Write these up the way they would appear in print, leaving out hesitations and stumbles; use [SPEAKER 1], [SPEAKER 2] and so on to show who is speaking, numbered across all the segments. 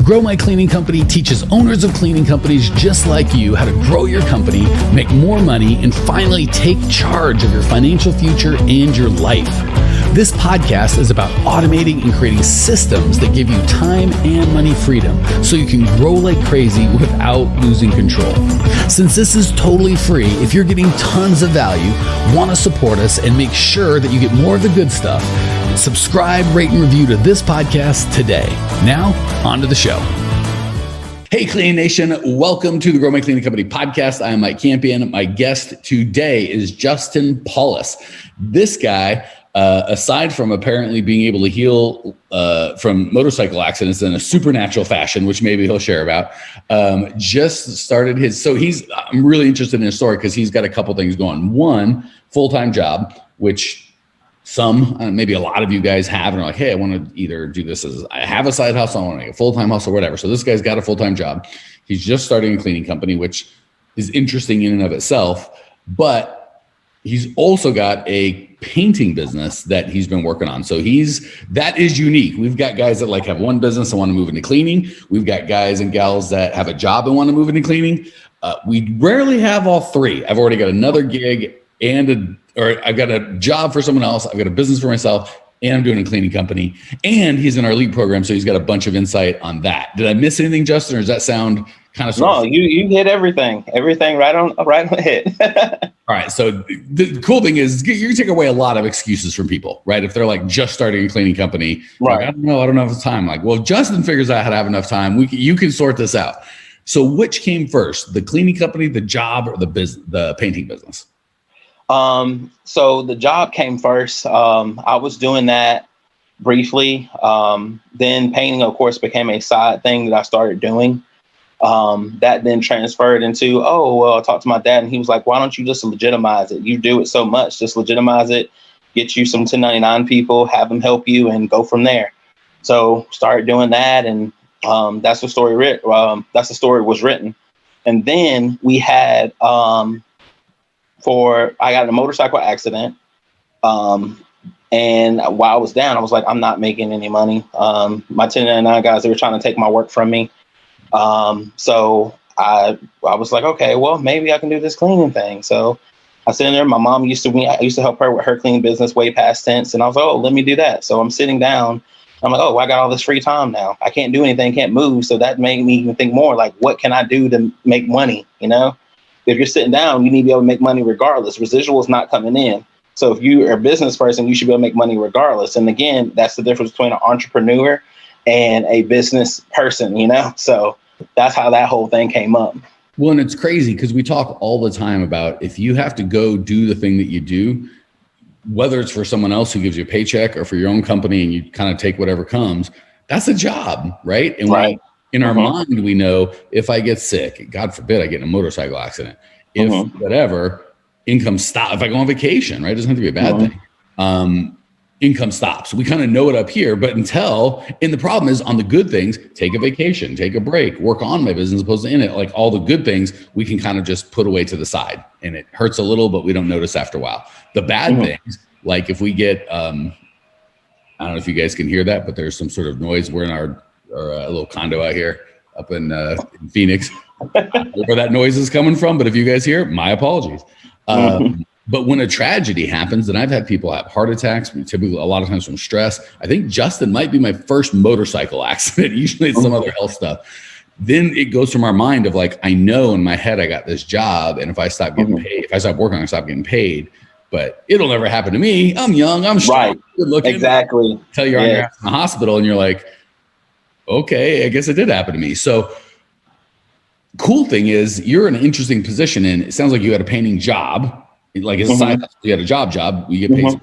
[SPEAKER 1] Grow My Cleaning Company teaches owners of cleaning companies just like you how to grow your company, make more money, and finally take charge of your financial future and your life. This podcast is about automating and creating systems that give you time and money freedom so you can grow like crazy without losing control. Since this is totally free, if you're getting tons of value, want to support us and make sure that you get more of the good stuff, subscribe, rate, and review to this podcast today. Now, on to the show. Hey, Cleaning Nation. Welcome to the Grow My Cleaning Company podcast. I am Mike Campion. My guest today is Justin Paulus. This guy, aside from apparently being able to heal from motorcycle accidents in a supernatural fashion, which maybe he'll share about, just started his, I'm really interested in his story because he's got a couple things going. One, full-time job, which maybe a lot of you guys have, and are like, hey, I want to either do this as, I have a side hustle, I want to make a full-time hustle, whatever. So this guy's got a full-time job. He's just starting a cleaning company, which is interesting in and of itself, but he's also got a painting business that he's been working on. So that is unique. We've got guys that have one business and want to move into cleaning. We've got guys and gals that have a job and want to move into cleaning. We rarely have all three. I've already got another gig or I've got a job for someone else. I've got a business for myself, and I'm doing a cleaning company. And he's in our lead program, so he's got a bunch of insight on that. Did I miss anything, Justin, or does that sound kind of?
[SPEAKER 2] No, you hit everything right on the head.
[SPEAKER 1] All right. So the cool thing is you take away a lot of excuses from people, right? If they're just starting a cleaning company,
[SPEAKER 2] right?
[SPEAKER 1] I don't know if it's time. Well, Justin figures out how to have enough time. You can sort this out. So which came first, the cleaning company, the job, or the painting business?
[SPEAKER 2] So the job came first. I was doing that briefly. Then painting, of course, became a side thing that I started doing. That then transferred into, I talked to my dad and he was like, why don't you just legitimize it? You do it so much, just legitimize it, get you some 1099 people, have them help you and go from there. So started doing that. And, that's the story was written. And then we had, I got in a motorcycle accident. And while I was down, I was like, I'm not making any money. My 1099 guys, they were trying to take my work from me. So I was like, okay, well, maybe I can do this cleaning thing. So I sit in there. My mom I used to help her with her cleaning business way past tense. And I was like, let me do that. So I'm sitting down. I'm like, I got all this free time now. I can't do anything, can't move. So that made me even think more what can I do to make money? If you're sitting down, you need to be able to make money regardless. Residual is not coming in. So if you are a business person, you should be able to make money regardless. And again, that's the difference between an entrepreneur and a business person, So that's how that whole thing came up.
[SPEAKER 1] Well, and it's crazy because we talk all the time about if you have to go do the thing that you do, whether it's for someone else who gives you a paycheck or for your own company and you kind of take whatever comes, that's a job, right? And
[SPEAKER 2] right.
[SPEAKER 1] In our mind, we know if I get sick, God forbid I get in a motorcycle accident, if whatever, income stop. If I go on vacation, right? It doesn't have to be a bad thing. Income stops. We kind of know it up here, but and the problem is on the good things, take a vacation, take a break, work on my business as opposed to in it. All the good things we can kind of just put away to the side and it hurts a little, but we don't notice after a while. The bad things, if we get, I don't know if you guys can hear that, but there's some sort of noise. We're in our little condo out here up in Phoenix. I don't know where that noise is coming from, but if you guys hear it, my apologies. But when a tragedy happens, and I've had people have heart attacks, typically a lot of times from stress. I think Justin might be my first motorcycle accident. Usually it's some other health stuff. Then it goes from our mind of I know in my head I got this job, and if I stop getting paid, if I stop working, I stop getting paid. But it'll never happen to me. I'm young. I'm strong.
[SPEAKER 2] Right.
[SPEAKER 1] Good looking.
[SPEAKER 2] Exactly.
[SPEAKER 1] Tell you're on your ass in the hospital, and you're like, okay, I guess it did happen to me. So cool thing is you're in an interesting position, and it sounds like you had a painting job. As a side hustle, you had a job, you get paid.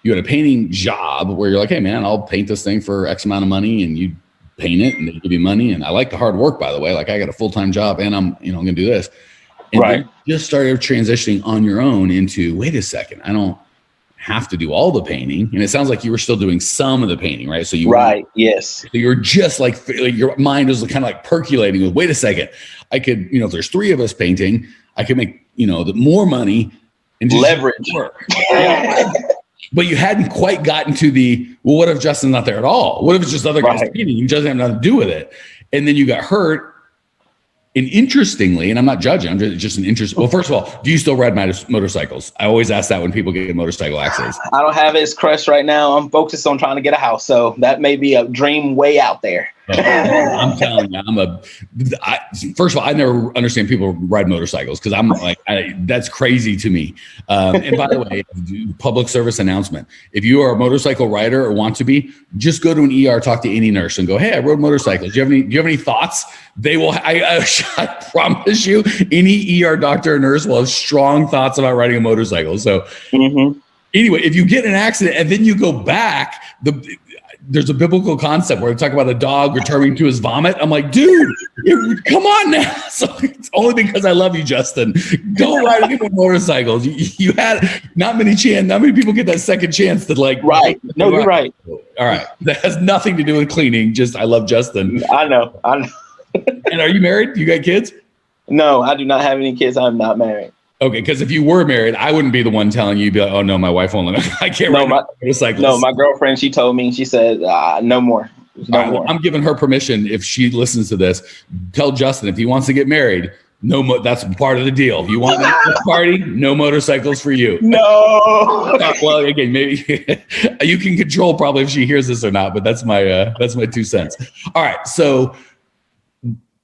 [SPEAKER 1] You had a painting job where you're like, hey man, I'll paint this thing for X amount of money, and you paint it and they give you money. And I like the hard work, by the way. I got a full-time job and I'm going to do this. And then you just started transitioning on your own into, wait a second, I don't have to do all the painting. And it sounds like you were still doing some of the painting, right? So
[SPEAKER 2] yes.
[SPEAKER 1] So you're just your mind was kind of percolating with, wait a second, I could, if there's three of us painting, I could make, the more money and just
[SPEAKER 2] leverage.
[SPEAKER 1] work. But you hadn't quite gotten to well, what if Justin's not there at all? What if it's just other guys competing? He doesn't have nothing to do with it. And then you got hurt. And interestingly, and I'm not judging, I'm just an interest. Well, first of all, do you still ride motorcycles? I always ask that when people get in motorcycle accidents.
[SPEAKER 2] I don't have it. It's crushed right now. I'm focused on trying to get a house. So that may be a dream way out there.
[SPEAKER 1] I'm telling you, first of all, I never understand people ride motorcycles because I'm like, that's crazy to me. And by the way, public service announcement: if you are a motorcycle rider or want to be, just go to an ER, talk to any nurse, and go, "Hey, I rode motorcycles. Do you have any thoughts?" They will. I promise you, any ER doctor or nurse will have strong thoughts about riding a motorcycle. So, anyway, if you get in an accident and then you go back, there's a biblical concept where they talk about a dog returning to his vomit. I'm like, dude, come on now. So it's only because I love you, Justin. Don't ride any more motorcycles. You had not many people get that second chance to like.
[SPEAKER 2] Right. No, you're right.
[SPEAKER 1] All right. That has nothing to do with cleaning. Just I love Justin.
[SPEAKER 2] I know.
[SPEAKER 1] And are you married? You got kids?
[SPEAKER 2] No, I do not have any kids. I'm not married.
[SPEAKER 1] Okay, because if you were married, I wouldn't be the one telling you, be like, oh no, my wife won't let me. I can't ride motorcycles.
[SPEAKER 2] No, my girlfriend, she told me, she said, no more.
[SPEAKER 1] More. I'm giving her permission if she listens to this. Tell Justin if he wants to get married, that's part of the deal. If you want a party, no motorcycles for you.
[SPEAKER 2] No.
[SPEAKER 1] Well, again, maybe you can control probably if she hears this or not, but that's my 2 cents. All right, so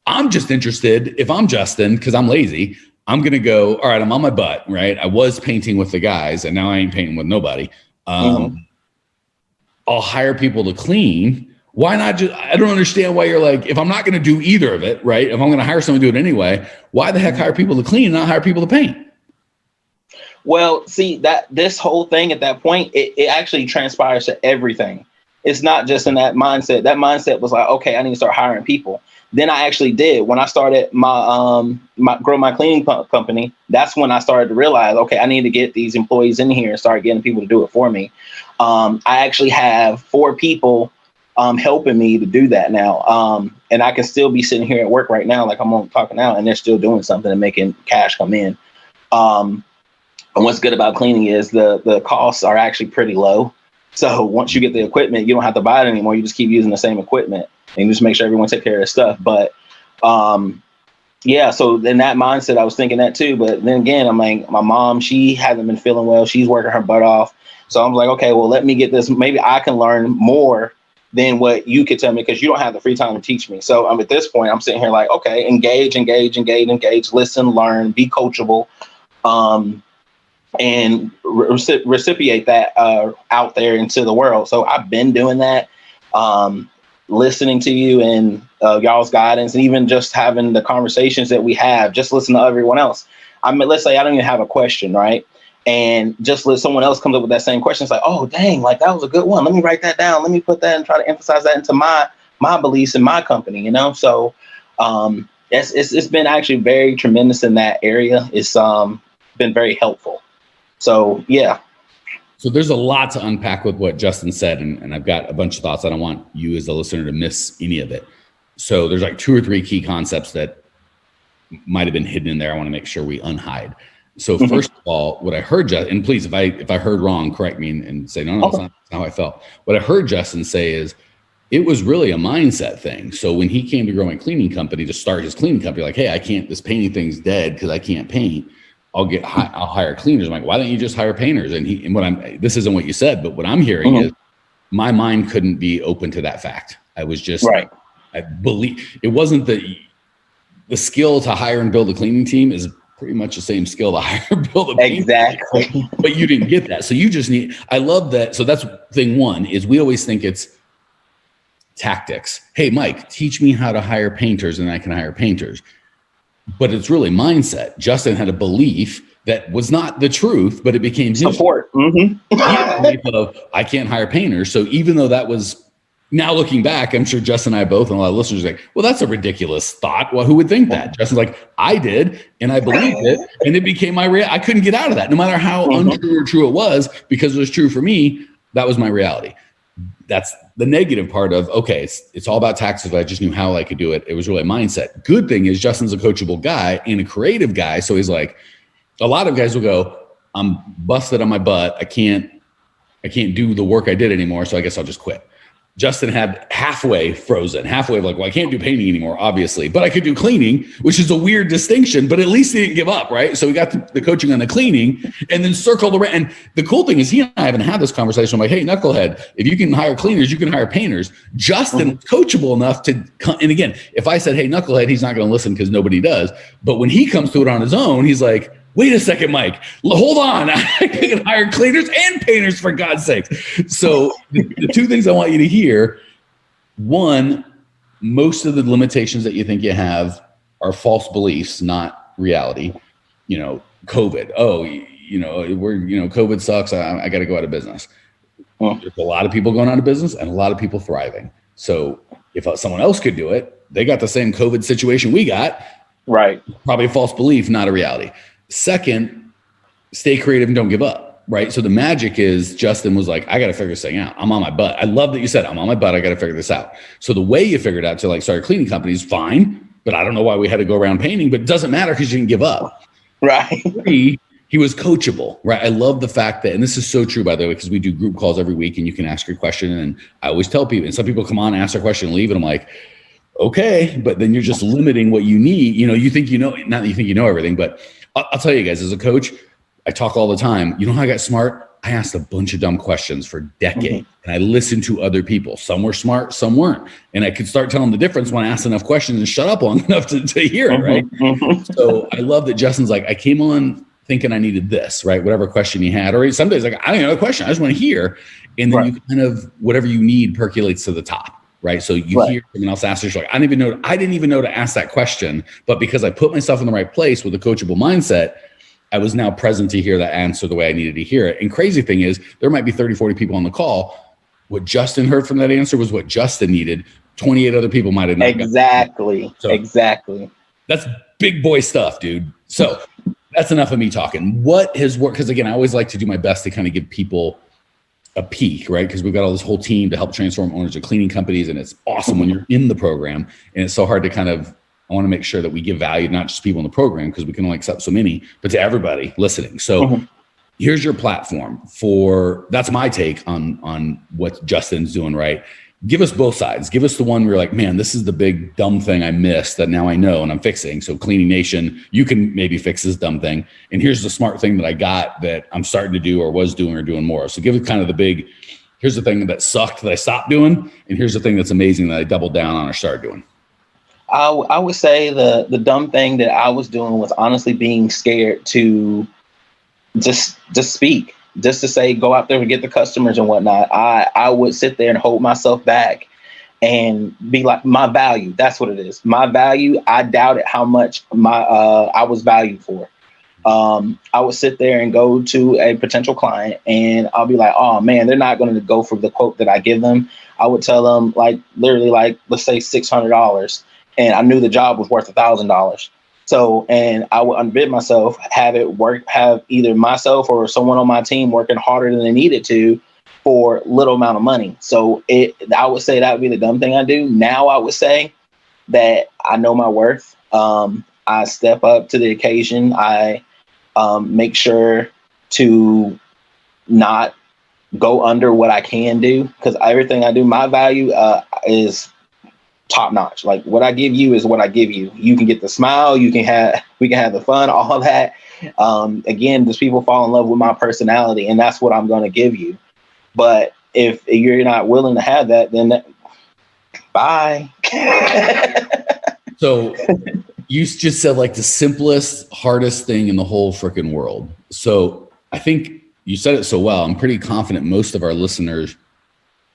[SPEAKER 1] I'm just interested, if I'm Justin, because I'm lazy, I'm going to go, all right, I'm on my butt, right? I was painting with the guys and now I ain't painting with nobody. I'll hire people to clean. Why not I don't understand why you're like, if I'm not going to do either of it, right? If I'm going to hire someone to do it anyway, why the heck hire people to clean and not hire people to paint?
[SPEAKER 2] Well, see this whole thing at that point, it actually transpires to everything. It's not just in that mindset. That mindset was like, okay, I need to start hiring people. Then I actually did. When I started my cleaning company, that's when I started to realize, okay, I need to get these employees in here and start getting people to do it for me. I actually have 4 people helping me to do that now. And I can still be sitting here at work right now, like I'm talking now, and they're still doing something and making cash come in. And what's good about cleaning is the costs are actually pretty low. So once you get the equipment, you don't have to buy it anymore. You just keep using the same equipment and just make sure everyone take care of their stuff. But so in that mindset, I was thinking that too. But then again, I'm like, my mom, she hasn't been feeling well. She's working her butt off. So I'm like, okay, well, let me get this. Maybe I can learn more than what you could tell me because you don't have the free time to teach me. So at this point, I'm sitting here like, okay, engage, listen, learn, be coachable. And reciprocate that out there into the world. So I've been doing that, listening to you and y'all's guidance, and even just having the conversations that we have, just listen to everyone else. I mean, let's say I don't even have a question, right? And just let someone else come up with that same question. It's like, oh, dang, like that was a good one. Let me write that down. Let me put that and try to emphasize that into my beliefs in my company, you know? So it's been actually very tremendous in that area. It's been very helpful. So, yeah.
[SPEAKER 1] So there's a lot to unpack with what Justin said, and I've got a bunch of thoughts. I don't want you as a listener to miss any of it. So there's like 2 or 3 key concepts that might have been hidden in there. I want to make sure we unhide. So first of all, what I heard, and please, if I heard wrong, correct me and say, no, that's not how I felt. What I heard Justin say is it was really a mindset thing. So when he came to grow my cleaning company, to start his cleaning company, like, hey, this painting thing's dead because I can't paint. I'll hire cleaners. I'm like, why don't you just hire painters? And this isn't what you said, but what I'm hearing is my mind couldn't be open to that fact. I was just
[SPEAKER 2] right.
[SPEAKER 1] I believe it wasn't the skill to hire and build a cleaning team is pretty much the same skill to hire and build a painting.
[SPEAKER 2] Exactly.
[SPEAKER 1] But you didn't get that. So you just I love that. So that's thing one is we always think it's tactics. Hey, Mike, teach me how to hire painters and I can hire painters. But it's really mindset. Justin had a belief that was not the truth, but it became his
[SPEAKER 2] support.
[SPEAKER 1] I can't hire painters. So even though that was, now looking back, I'm sure Justin and I both, and a lot of listeners are like, well, that's a ridiculous thought. Well, who would think that? Justin's like, I did, and I believed it, and it became my reality. I couldn't get out of that, no matter how untrue or true it was, because it was true for me. That was my reality. That's the negative part of, okay, it's all about taxes, but I just knew how I could do it. It was really a mindset. Good thing is Justin's a coachable guy and a creative guy. So he's like, a lot of guys will go, I'm busted on my butt. I can't I can't do the work I did anymore, so I guess I'll just quit. Justin had halfway frozen, halfway like, well, I can't do painting anymore, obviously, but I could do cleaning, which is a weird distinction, but at least he didn't give up, right? So we got the coaching on the cleaning and then circled around. And the cool thing is he and I haven't had this conversation. I'm like, hey, knucklehead, if you can hire cleaners, you can hire painters. Justin was coachable enough to come. And again, if I said, hey, knucklehead, he's not going to listen because nobody does. But when he comes to it on his own, he's like, wait a second, Mike, hold on. I can hire cleaners and painters for God's sakes. So the two things I want you to hear, one, most of the limitations that you think you have are false beliefs, not reality. COVID. Oh, COVID sucks. I got to go out of business. There's a lot of people going out of business and a lot of people thriving. So if someone else could do it, they got the same COVID situation we got.
[SPEAKER 2] Right.
[SPEAKER 1] Probably a false belief, not a reality. Second, stay creative and don't give up, right? So the magic is Justin was like, I got to figure this thing out. I'm on my butt. I love that you said, I'm on my butt. I got to figure this out. So the way you figured out to start a cleaning company is fine, but I don't know why we had to go around painting, but it doesn't matter because you didn't give up.
[SPEAKER 2] Right.
[SPEAKER 1] He was coachable, right? I love the fact that, and this is so true, by the way, because we do group calls every week and you can ask your question. And I always tell people, and some people come on, ask their question and leave. And I'm like, okay, but then you're just limiting what you need. You think not that you think you know everything, but I'll tell you guys, as a coach, I talk all the time. You know how I got smart? I asked a bunch of dumb questions for decades, and I listened to other people. Some were smart, some weren't. And I could start telling the difference when I asked enough questions and shut up long enough to hear it, right? So I love that Justin's like, I came on thinking I needed this, right? Whatever question you had. Or some days like, I don't know the question. I just want to hear. And then you kind of, whatever you need percolates to the top. Right. So you hear someone else ask, you're like, I didn't even know to ask that question. But because I put myself in the right place with a coachable mindset, I was now present to hear that answer the way I needed to hear it. And crazy thing is, there might be 30, 40 people on the call. What Justin heard from that answer was what Justin needed. 28 other people might have not.
[SPEAKER 2] Exactly. Exactly.
[SPEAKER 1] That's big boy stuff, dude. So that's enough of me talking. What has worked? Because again, I always like to do my best to kind of give people a peak, right? Because we've got all this whole team to help transform owners of cleaning companies. And it's awesome when you're in the program. And it's so hard to I want to make sure that we give value, not just people in the program, because we can only accept so many, but to everybody listening. So here's your platform that's my take on what Justin's doing, right? Give us both sides. Give us the one where you're like, man, this is the big dumb thing I missed that now I know and I'm fixing. So Cleaning Nation, you can maybe fix this dumb thing. And here's the smart thing that I got that I'm starting to do or was doing or doing more. So give it kind of the big, here's the thing that sucked that I stopped doing. And here's the thing that's amazing that I doubled down on or started doing.
[SPEAKER 2] I would say the dumb thing that I was doing was honestly being scared to just speak. Just to say, go out there and get the customers and whatnot. I would sit there and hold myself back and be like, my value. That's what it is. My value. I doubted how much I was valued for. I would sit there and go to a potential client and I'll be like, oh man, they're not going to go for the quote that I give them. I would tell them literally let's say $600. And I knew the job was worth $1,000. So, and I would unbid myself, have either myself or someone on my team working harder than they needed to for little amount of money. So I would say that would be the dumb thing I do. Now I would say that I know my worth. I step up to the occasion. I make sure to not go under what I can do, because everything I do, my value is top notch. Like what I give you is what I give you. You can get the smile, we can have the fun, all that. Again, just people fall in love with my personality, and that's what I'm going to give you. But if you're not willing to have that, then bye.
[SPEAKER 1] So you just said the simplest, hardest thing in the whole freaking world. So I think you said it so well. I'm pretty confident most of our listeners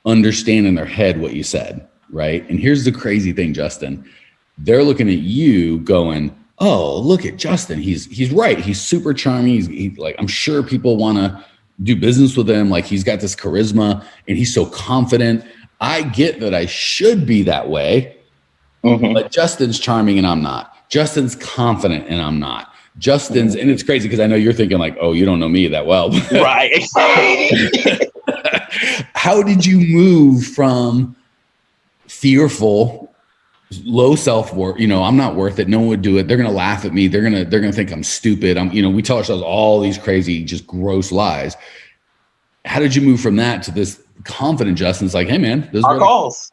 [SPEAKER 1] understand in their head what you said. Right. And here's the crazy thing, Justin. They're looking at you going, oh, look at Justin. He's right. He's super charming. I'm sure people want to do business with him. He's got this charisma and he's so confident. I get that I should be that way, but Justin's charming and I'm not. Justin's confident and I'm not. And it's crazy because I know you're thinking oh, you don't know me that well.
[SPEAKER 2] Right.
[SPEAKER 1] How did you move from fearful, low self-worth, I'm not worth it, no one would do it, they're gonna laugh at me, they're gonna think I'm stupid, we tell ourselves all these crazy, just gross lies, how did you move from that to this confident Justin's like, hey man, this is
[SPEAKER 2] our calls.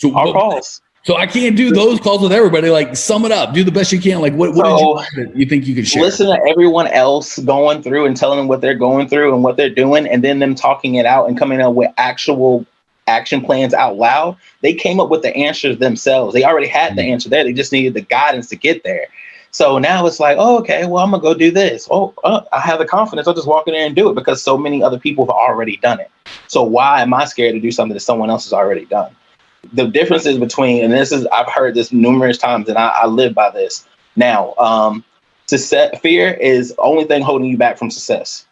[SPEAKER 2] Our calls.
[SPEAKER 1] So I can't do those calls with everybody. Like, sum it up, do the best you can. Like, what did you think you could share?
[SPEAKER 2] Listen to everyone else going through and telling them what they're going through and what they're doing, and then them talking it out and coming up with actual action plans out loud. They came up with the answers themselves. They already had the answer there. They just needed the guidance to get there. So now it's like, oh, okay, well, I'm gonna go do this. I have the confidence. I'll just walk in there and do it because so many other people have already done it. So why am I scared to do something that someone else has already done? The difference is between, and I've heard this numerous times, and I live by this now. Fear is the only thing holding you back from success.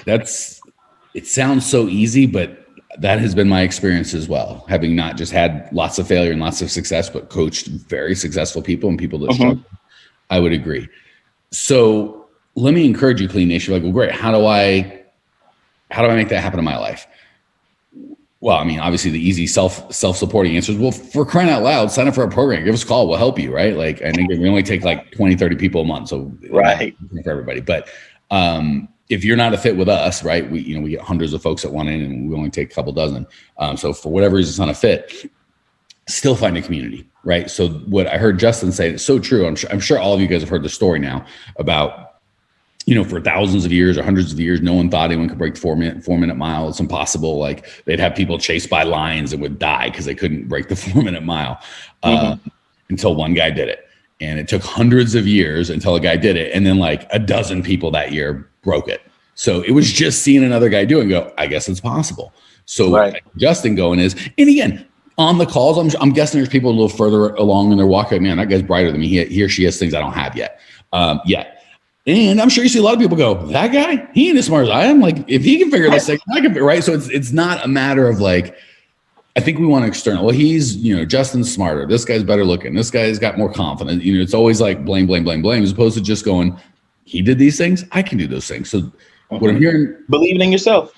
[SPEAKER 1] It sounds so easy, but that has been my experience as well. Having not just had lots of failure and lots of success, but coached very successful people and people that struggle. I would agree. So let me encourage you, Clean Nation. Like, well, great. How do I make that happen in my life? Well, I mean, obviously the easy self-supporting answers. Well, for crying out loud, sign up for our program. Give us a call. We'll help you, right? Like, I think we only take like 20, 30 people a month. So
[SPEAKER 2] right.
[SPEAKER 1] For everybody. But if you're not a fit with us, right, we get hundreds of folks that want in and we only take a couple dozen. So for whatever reason it's not a fit, still find a community, right? So what I heard Justin say, it's so true. I'm sure all of you guys have heard the story now about, for thousands of years or hundreds of years, no one thought anyone could break the 4-minute mile. It's impossible. Like, they'd have people chased by lions and would die because they couldn't break the 4-minute mile until one guy did it. And it took hundreds of years until a guy did it. And then like a dozen people that year broke it. So it was just seeing another guy do it and go, I guess it's possible. So right. Justin going is, and again, on the calls, I'm guessing there's people a little further along in their walk. Like, man, that guy's brighter than me. He or she has things I don't have yet. And I'm sure you see a lot of people go, that guy, he ain't as smart as I am. Like, if he can figure this thing, I can, right? So it's not a matter of like, I think we want external. Well, he's, Justin's smarter. This guy's better looking. This guy's got more confidence. It's always like blame, as opposed to just going, he did these things, I can do those things. So what I'm hearing,
[SPEAKER 2] believing in yourself.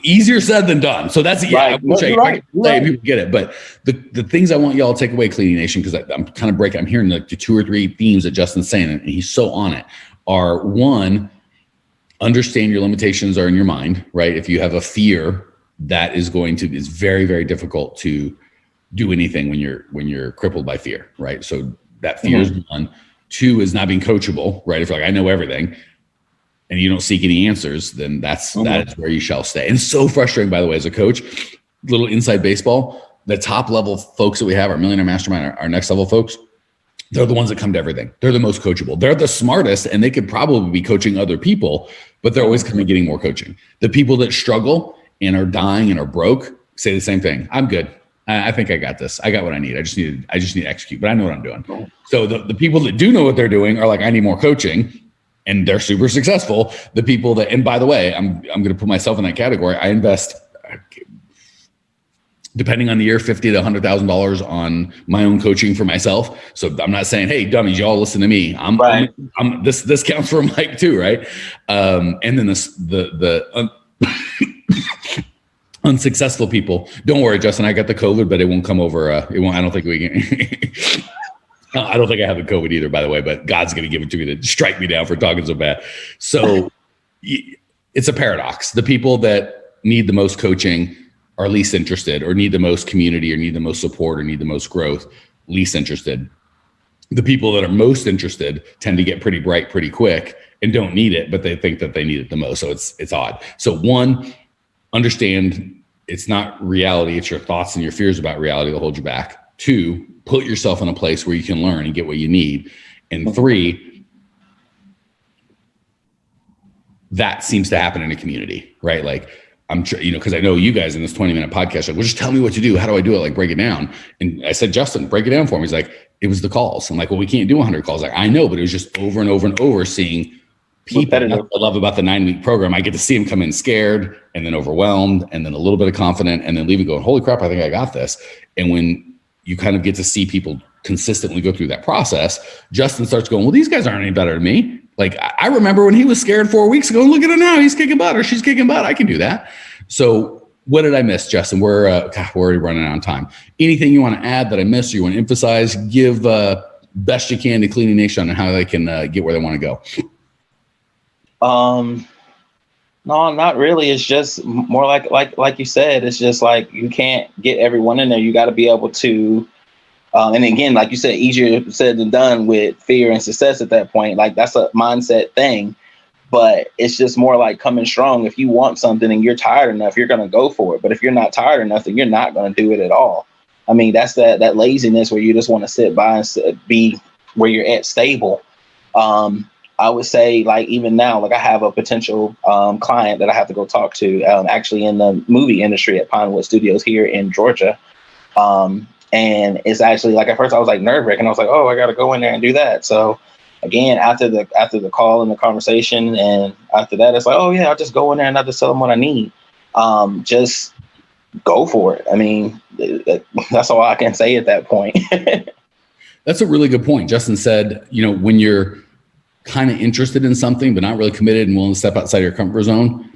[SPEAKER 1] Easier said than done. So that's
[SPEAKER 2] right.
[SPEAKER 1] Right. People get it. But the things I want y'all to take away, Cleaning Nation, because I'm kind of breaking. I'm hearing like the 2 or 3 themes that Justin's saying, and he's so on it. Are one, understand your limitations are in your mind. Right. If you have a fear, that is very, very difficult to do anything when you're crippled by fear. Right. So that fear is one. 2 is not being coachable. Right. If you're like, I know everything, and you don't seek any answers, then that is where you shall stay. And it's so frustrating, by the way, as a coach, little inside baseball, the top level folks that we have, our Millionaire Mastermind, our next level folks, they're the ones that come to everything. They're the most coachable. They're the smartest, and they could probably be coaching other people, but they're always coming getting more coaching. The people that struggle and are dying and are broke say the same thing. I'm good. I think I got this. I got what I need. I just need to execute, but I know what I'm doing. So the people that do know what they're doing are like, I need more coaching. And they're super successful. The people that, and by the way, I'm going to put myself in that category. I invest, depending on the year, $50,000 to $100,000 on my own coaching for myself. So I'm not saying, hey, dummies, y'all listen to me. This counts for Mike too, right? And then the unsuccessful people. Don't worry, Justin. I got the COVID, but it won't come over. It won't. I don't think we can. I don't think I have the COVID either, by the way, but God's going to give it to me to strike me down for talking so bad. So it's a paradox. The people that need the most coaching are least interested, or need the most community, or need the most support, or need the most growth, least interested. The people that are most interested tend to get pretty bright pretty quick and don't need it, but they think that they need it the most. So it's odd. So one, understand it's not reality. It's your thoughts and your fears about reality that hold you back. 2, put yourself in a place where you can learn and get what you need. And 3, that seems to happen in a community, right? Like because I know you guys in this 20-minute podcast, like, well, just tell me what to do. How do I do it? Like, break it down. And I said, Justin, break it down for me. He's like, it was the calls. I'm like, well, we can't do 100 calls. Like, I know, but it was just over and over and over seeing people. That's what I love about the 9-week program. I get to see them come in scared and then overwhelmed and then a little bit of confident and then leaving going, holy crap, I think I got this. And when you kind of get to see people consistently go through that process, Justin starts going, well, these guys aren't any better than me. Like, I remember when he was scared 4 weeks ago, look at him now, he's kicking butt or she's kicking butt. I can do that. So what did I miss, Justin? We're already running out of time. Anything you want to add that I missed or you want to emphasize? Give best you can to Cleaning Nation on how they can get where they want to go.
[SPEAKER 2] No, not really. It's just more like you said. It's just like you can't get everyone in there. You got to be able to, and again, like you said, easier said than done with fear and success at that point. Like that's a mindset thing, but it's just more like coming strong. If you want something and you're tired enough, you're going to go for it. But if you're not tired enough, then you're not going to do it at all. I mean, that's that laziness where you just want to sit by and be where you're at stable. I would say, like, even now, like I have a potential client that I have to go talk to, actually in the movie industry at Pinewood Studios here in Georgia. And it's actually like, at first I was like nerve-wracking. I was like, oh, I got to go in there and do that. So again, after the call and the conversation, and after that, it's like, oh yeah, I'll just go in there and I'll just tell them what I need. Just go for it. I mean, that's all I can say at that point.
[SPEAKER 1] That's a really good point. Justin said, when you're kind of interested in something, but not really committed and willing to step outside your comfort zone,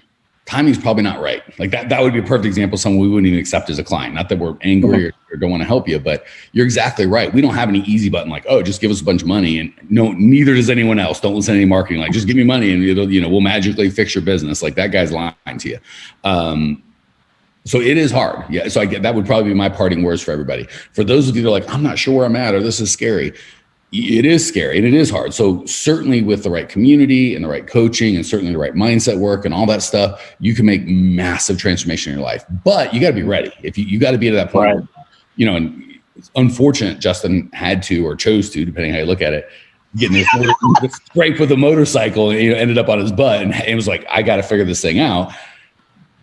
[SPEAKER 1] timing's probably not right. Like that would be a perfect example of someone we wouldn't even accept as a client. Not that we're angry or don't want to help you, but you're exactly right. We don't have any easy button like, oh, just give us a bunch of money. And no, neither does anyone else. Don't listen to any marketing. Like, just give me money and we'll magically fix your business. Like, that guy's lying to you. So it is hard. Yeah. So I get that would probably be my parting words for everybody. For those of you that are like, I'm not sure where I'm at, or this is scary. It is scary and it is hard. So certainly with the right community and the right coaching and certainly the right mindset work and all that stuff, you can make massive transformation in your life. But you got to be ready. If you got to be at that point,
[SPEAKER 2] right.
[SPEAKER 1] Where, and it's unfortunate Justin had to or chose to, depending how you look at it, getting this scrape with a motorcycle and ended up on his butt and was like, I got to figure this thing out.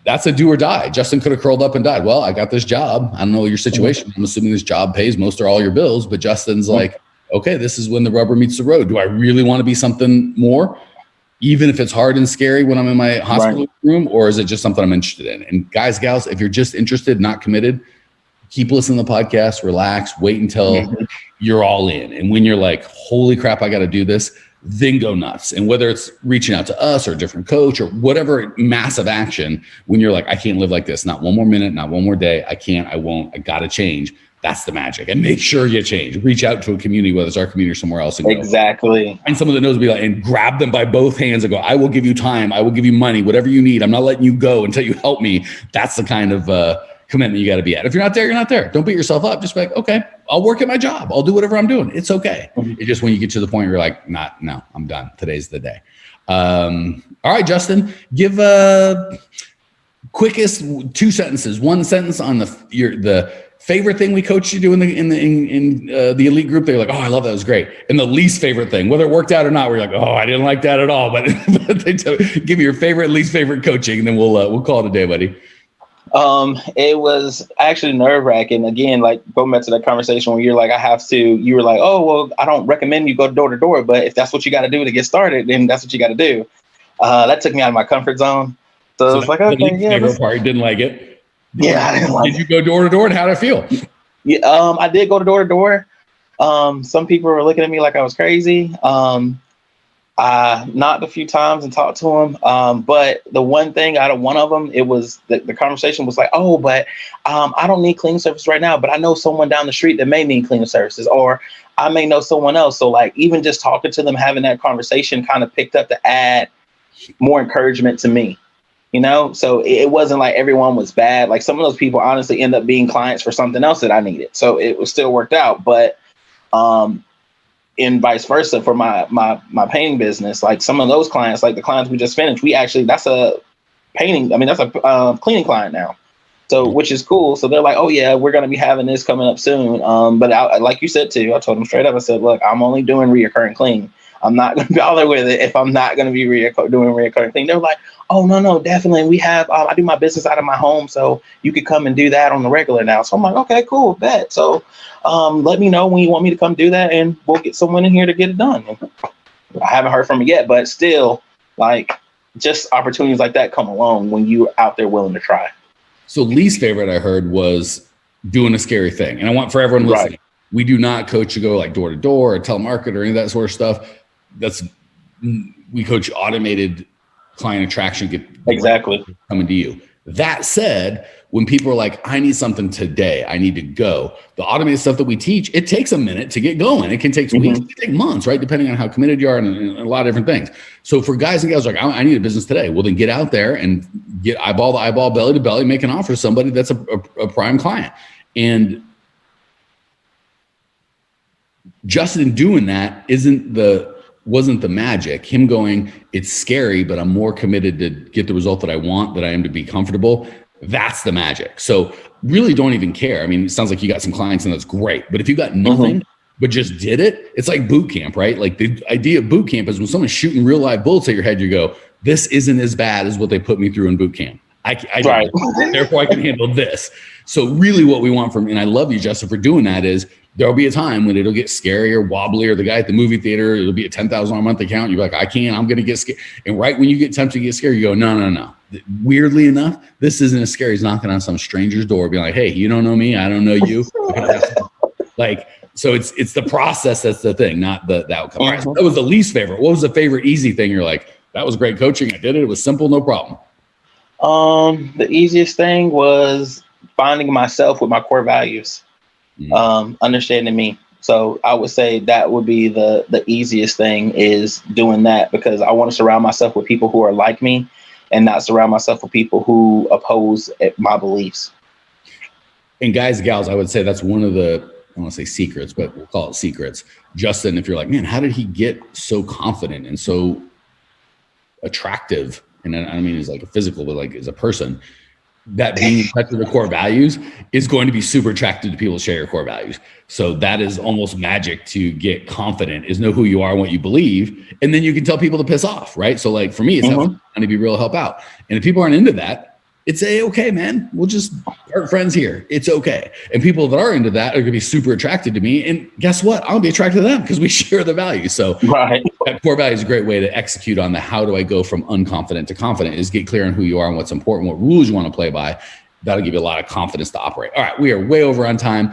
[SPEAKER 1] That's a do or die. Justin could have curled up and died. Well, I got this job. I don't know your situation. I'm assuming this job pays most or all your bills, but Justin's like, okay, this is when the rubber meets the road. Do I really want to be something more, even if it's hard and scary when I'm in my hospital room, or is it just something I'm interested in? And guys, gals, if you're just interested, not committed, keep listening to the podcast, relax, wait until you're all in. And when you're like, holy crap, I got to do this, then go nuts. And whether it's reaching out to us or a different coach or whatever massive action, when you're like, I can't live like this, not one more minute, not one more day, I can't, I won't, I got to change. That's the magic. And make sure you change. Reach out to a community, whether it's our community or somewhere else. And
[SPEAKER 2] exactly.
[SPEAKER 1] And someone that knows, be like, and grab them by both hands and go, I will give you time. I will give you money, whatever you need. I'm not letting you go until you help me. That's the kind of commitment you got to be at. If you're not there, you're not there. Don't beat yourself up. Just be like, okay, I'll work at my job. I'll do whatever I'm doing. It's okay. It's just when you get to the point where you're like, no, I'm done. Today's the day. All right, Justin, give quickest 2 sentences, 1 sentence on the favorite thing we coached you to in the elite group. They're like, oh, I love that. It was great. And the least favorite thing, whether it worked out or not, we're like, oh, I didn't like that at all. But give me your favorite, least favorite coaching, and then we'll call it a day, buddy.
[SPEAKER 2] It was actually nerve-wracking. Again, like going back to that conversation where you're like, you were like, oh, well, I don't recommend you go door to door, but if that's what you got to do to get started, then that's what you got to do. That took me out of my comfort zone. So it's like, okay, yeah.
[SPEAKER 1] Favorite part, you didn't like it.
[SPEAKER 2] Yeah, I didn't like it.
[SPEAKER 1] Did you go door to door, and how did it feel?
[SPEAKER 2] Yeah, I did go door to door. Some people were looking at me like I was crazy. I knocked a few times and talked to them. But the one thing out of one of them, it was the conversation was like, oh, but I don't need cleaning services right now, but I know someone down the street that may need cleaning services, or I may know someone else. So like even just talking to them, having that conversation kind of picked up to add more encouragement to me. So it wasn't like everyone was bad. Like some of those people honestly end up being clients for something else that I needed. So it was still worked out. But and vice versa for my painting business, like some of those clients, like the clients we just finished, that's a painting. I mean, that's a cleaning client now. So which is cool. So they're like, oh, yeah, we're going to be having this coming up soon. But like you said, too, I told them straight up, I said, look, I'm only doing reoccurring clean. I'm not going to bother with it if I'm not going to be doing reoccurring thing. They're like, oh, no, definitely. We have, I do my business out of my home, so you could come and do that on the regular now. So I'm like, okay, cool, bet. So let me know when you want me to come do that, and we'll get someone in here to get it done. And I haven't heard from it yet, but still, like, just opportunities like that come along when you're out there willing to try.
[SPEAKER 1] So least favorite I heard was doing a scary thing. And I want for everyone listening, we do not coach you go like door to door or telemarket or any of that sort of stuff. We coach automated client attraction, get
[SPEAKER 2] exactly
[SPEAKER 1] coming to you. That said, when people are like, I need something today, I need to go, the automated stuff that we teach, it takes a minute to get going. It can take weeks, it can take months, right? Depending on how committed you are and a lot of different things. So for guys and gals like, I need a business today. Well, then get out there and get eyeball to eyeball, belly to belly, make an offer to somebody that's a prime client. And Justin doing that wasn't the magic. Him going, it's scary, but I'm more committed to get the result that I want than I am to be comfortable. That's the magic. So really don't even care. I mean, it sounds like you got some clients and that's great. But if you got nothing, but just did it, it's like boot camp, right? Like the idea of boot camp is when someone's shooting real live bullets at your head, you go, this isn't as bad as what they put me through in boot camp. Right. Therefore I can handle this. So really what we want and I love you, Justin, for doing that is there'll be a time when it'll get scary or wobbly, or the guy at the movie theater, it'll be a $10,000 a month account. You're like, I'm going to get scared. And right when you get tempted to get scared, you go, no. Weirdly enough, this isn't as scary as knocking on some stranger's door, being like, hey, you don't know me, I don't know you. Like, so it's the process that's the thing, not the outcome. Right, so that was the least favorite. What was the favorite easy thing? You're like, that was great coaching. I did it. It was simple, no problem.
[SPEAKER 2] The easiest thing was finding myself with my core values, understanding me. So I would say that would be the easiest thing, is doing that, because I want to surround myself with people who are like me and not surround myself with people who oppose my beliefs.
[SPEAKER 1] And guys, gals, I would say that's one of the, I don't want to say secrets, but we'll call it secrets. Justin, if you're like, man, how did he get so confident and so attractive? And I don't mean as like a physical, but like as a person, that being in touch with the core values is going to be super attractive to people to share your core values. So that is almost magic to get confident, is know who you are and what you believe. And then you can tell people to piss off, right? So like for me, it's having fun to be real, help out. And if people aren't into that, it's okay, man. We'll just start friends here. It's okay. And people that are into that are going to be super attracted to me. And guess what? I'll be attracted to them because we share the values. So that core value is a great way to execute on the how do I go from unconfident to confident, is get clear on who you are and what's important, what rules you want to play by. That'll give you a lot of confidence to operate. All right, we are way over on time.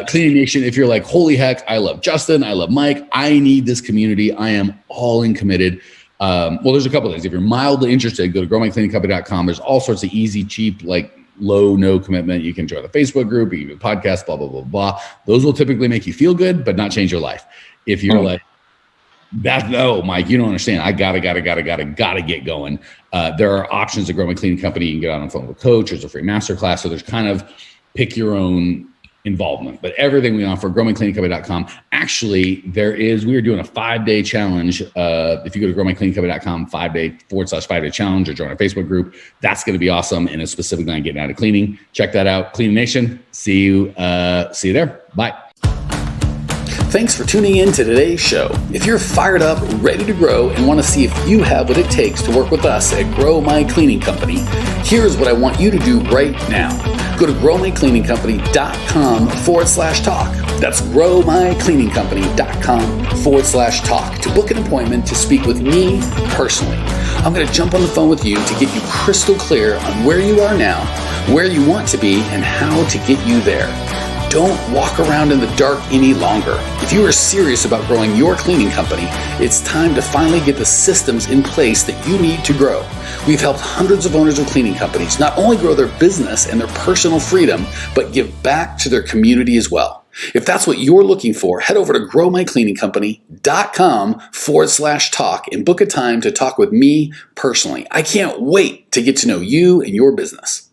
[SPEAKER 1] Cleaning Nation, if you're like, holy heck, I love Justin, I love Mike, I need this community, I am all in committed. Well, there's a couple of things. If you're mildly interested, go to growmycleaningcompany.com. There's all sorts of easy, cheap, like low, no commitment. You can join the Facebook group, you can do a podcast, blah, blah, blah, blah. Those will typically make you feel good, but not change your life. If you're like, no, Mike, you don't understand. I gotta get going. There are options to Grow My Cleaning Company. You can get on the phone with a coach. There's a free masterclass. So there's kind of pick your own involvement, but everything we offer, growmycleaningcompany.com. Actually, we are doing a 5-day challenge. If you go to growmycleaningcompany.com, 5-day challenge, or join our Facebook group, that's going to be awesome. And it's specifically on getting out of cleaning. Check that out. Cleaning Nation. See you there. Bye. Thanks for tuning in to today's show. If you're fired up, ready to grow, and want to see if you have what it takes to work with us at Grow My Cleaning Company, here's what I want you to do right now. Go to growmycleaningcompany.com/talk. That's growmycleaningcompany.com/talk to book an appointment to speak with me personally. I'm going to jump on the phone with you to get you crystal clear on where you are now, where you want to be, and how to get you there. Don't walk around in the dark any longer. If you are serious about growing your cleaning company, it's time to finally get the systems in place that you need to grow. We've helped hundreds of owners of cleaning companies not only grow their business and their personal freedom, but give back to their community as well. If that's what you're looking for, head over to growmycleaningcompany.com/talk and book a time to talk with me personally. I can't wait to get to know you and your business.